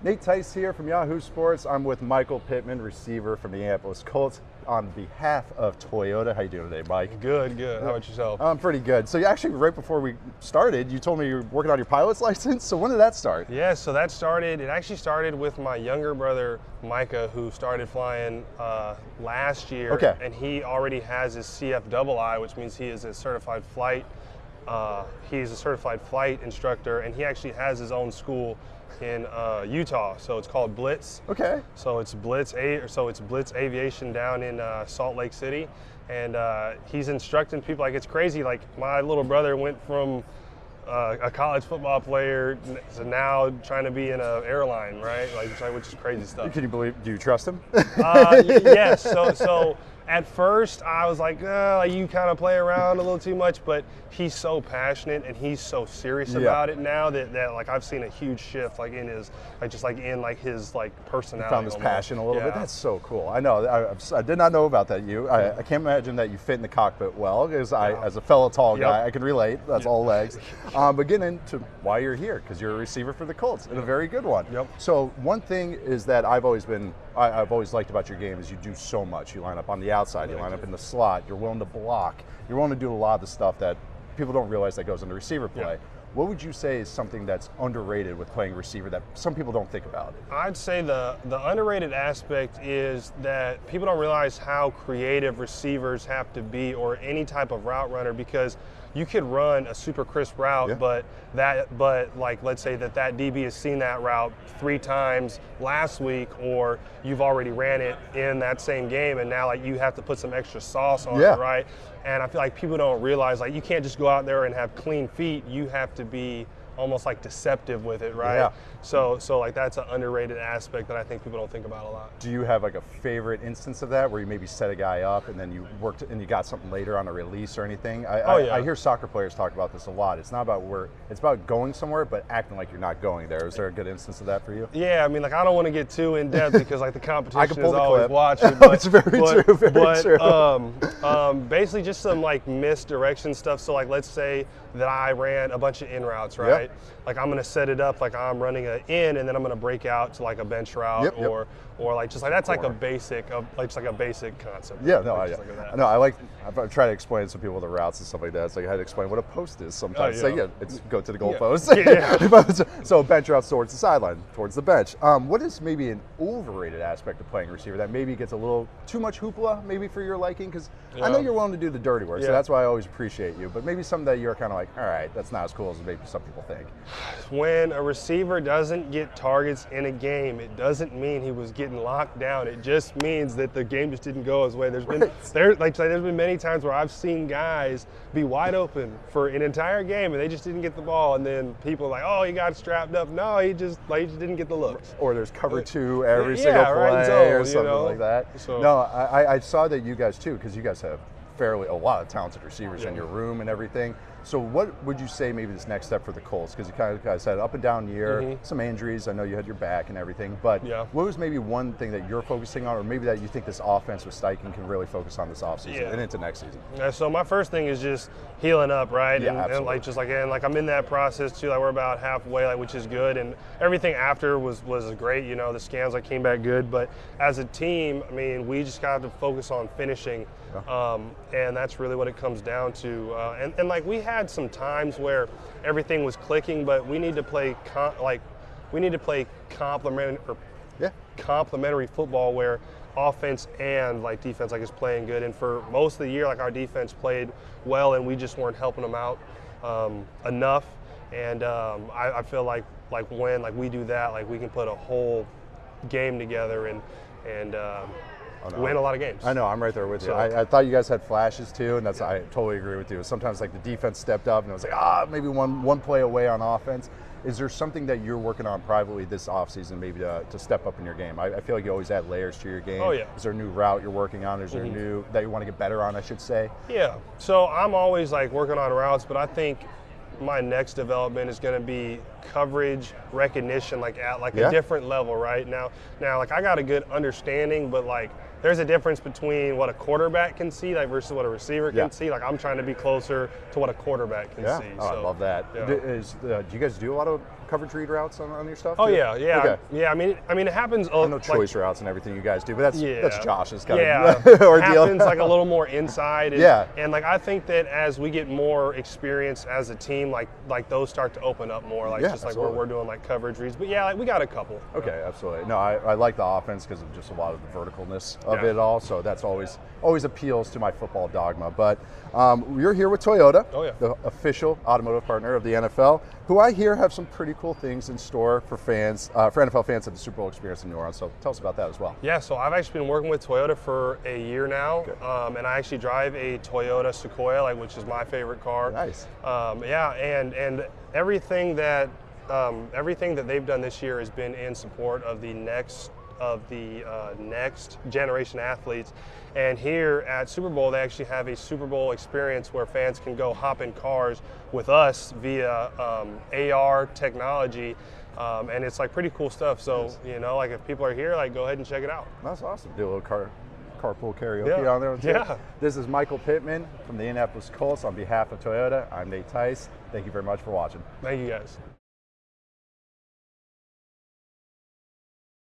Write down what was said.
Nate Tice here from Yahoo Sports. I'm with Michael Pittman, receiver from the Indianapolis Colts, on behalf of Toyota. How you doing today, Mike? Good, good. How about yourself? I'm pretty good. So actually, right before we started, you told me you're working on your pilot's license. So when did that start? Yeah, so it actually started with my younger brother, Micah, who started flying last year. Okay. And he already has his CFII, which means he is a certified flight. He's a certified flight instructor, and he actually has his own school in Utah, so it's called Blitz. Okay. So it's Blitz Aviation down in Salt Lake City, and he's instructing people. Like, it's crazy. Like, my little brother went from a college football player to now trying to be in an airline, right? Like, which is crazy stuff. Can you believe? Do you trust him? Yes. So at first I was like, you kind of play around a little too much, but he's so passionate and he's so serious about it now that like I've seen a huge shift like in his his personality. You found his almost. passion a little Yeah. bit. That's so cool. I know. I did not know about that. I can't imagine that you fit in the cockpit well, because as a fellow tall guy, I can relate. That's all legs. But getting into why you're here, because you're a receiver for the Colts, and a very good one. Yep. So one thing is that I've always liked about your game is you do so much. You line up on the outside, you line up in the slot, you're willing to block, you're willing to do a lot of the stuff that people don't realize that goes into receiver play. Yeah. What would you say is something that's underrated with playing receiver that some people don't think about? I'd say the underrated aspect is that people don't realize how creative receivers have to be, or any type of route runner, because you could run a super crisp route, but let's say that DB has seen that route 3 times last week, or you've already ran it in that same game, and now you have to put some extra sauce on it, right? And I feel like people don't realize you can't just go out there and have clean feet. You have to be almost deceptive with it, right? Yeah. So that's an underrated aspect that I think people don't think about a lot. Do you have a favorite instance of that where you maybe set a guy up and then you worked and you got something later on a release or anything? I hear soccer players talk about this a lot. It's not about it's about going somewhere, but acting like you're not going there. Is there a good instance of that for you? Yeah, I mean, I don't want to get too in depth because the competition is clip. always watching. It's very true. Very true. Basically just some misdirection stuff. So let's say that I ran a bunch of in routes, right? Yep. I'm going to set it up like I'm running an in, and then I'm going to break out to a bench route, or that's a basic concept. Yeah, I try to explain to some people the routes and stuff like that. It's like I had to explain what a post is sometimes. It's go to the goalpost. So bench routes towards the sideline, towards the bench. What is maybe an overrated aspect of playing receiver that maybe gets a little too much hoopla maybe for your liking? Because I know you're willing to do the dirty work, so that's why I always appreciate you. But maybe something that you're kind of like, all right, that's not as cool as maybe some people think. When a receiver doesn't get targets in a game, it doesn't mean he was getting locked down. It just means that the game just didn't go his way. There's been many times where I've seen guys be wide open for an entire game and they just didn't get the ball, and then people are like, oh, he got strapped up. No, he just didn't get the looks. Or there's cover 2 every single play or something like that. So. No, I saw that you guys too, because you guys have a lot of talented receivers in your room and everything. So what would you say maybe this next step for the Colts? Because you kind of guys had an up and down year, some injuries. I know you had your back and everything. But what was maybe one thing that you're focusing on, or maybe that you think this offense with Steichen can really focus on this offseason and into next season? Yeah, so my first thing is just healing up, right? Yeah, absolutely. And I'm in that process too. We're about halfway, which is good. And everything after was great. The scans came back good. But as a team, I mean, we just got to focus on finishing. And that's really what it comes down to. And we had some times where everything was clicking, but we need to play complementary football where offense and defense is playing good. And for most of the year, our defense played well, and we just weren't helping them out enough. And I feel like when we do that, we can put a whole game together and win a lot of games. I know, I'm right there with you. I thought you guys had flashes too, and I totally agree with you. Sometimes the defense stepped up and it was maybe one play away on offense. Is there something that you're working on privately this offseason maybe to step up in your game? I feel like you always add layers to your game. Oh, yeah. Is there a new route you're working on? Is there a new that you want to get better on, I should say? Yeah. So I'm always working on routes, but I think my next development is going to be coverage recognition, at a different level right now. I got a good understanding, but there's a difference between what a quarterback can see like versus what a receiver can see. Like I'm trying to be closer to what a quarterback can see. Oh, so, I love that. Yeah. Do you guys do a lot of coverage read routes on your stuff? Oh too? yeah. Okay. Yeah. I mean, it happens. I know choice routes and everything you guys do, but that's Josh's kind of it ordeal. happens like a little more inside. And, and like I think that as we get more experience as a team, like those start to open up more. Like just like where we're doing like coverage reads. But yeah, like we got a couple. Okay, absolutely. No, I like the offense because of just a lot of the verticalness of it all. So that's always appeals to my football dogma. But you're here with Toyota, the official automotive partner of the NFL, who I hear have some pretty cool things in store for fans, for NFL fans at the Super Bowl experience in New Orleans. So tell us about that as well. Yeah, so I've actually been working with Toyota for a year now, and I actually drive a Toyota Sequoia, which is my favorite car. Nice. And everything that they've done this year has been in support of the next generation athletes. And here at Super Bowl, they actually have a Super Bowl experience where fans can go hop in cars with us via AR technology. And it's like pretty cool stuff. So, like if people are here, like go ahead and check it out. That's awesome. Do a little carpool karaoke on there. Yeah. This is Michael Pittman from the Indianapolis Colts on behalf of Toyota. I'm Nate Tice. Thank you very much for watching. Thank you guys.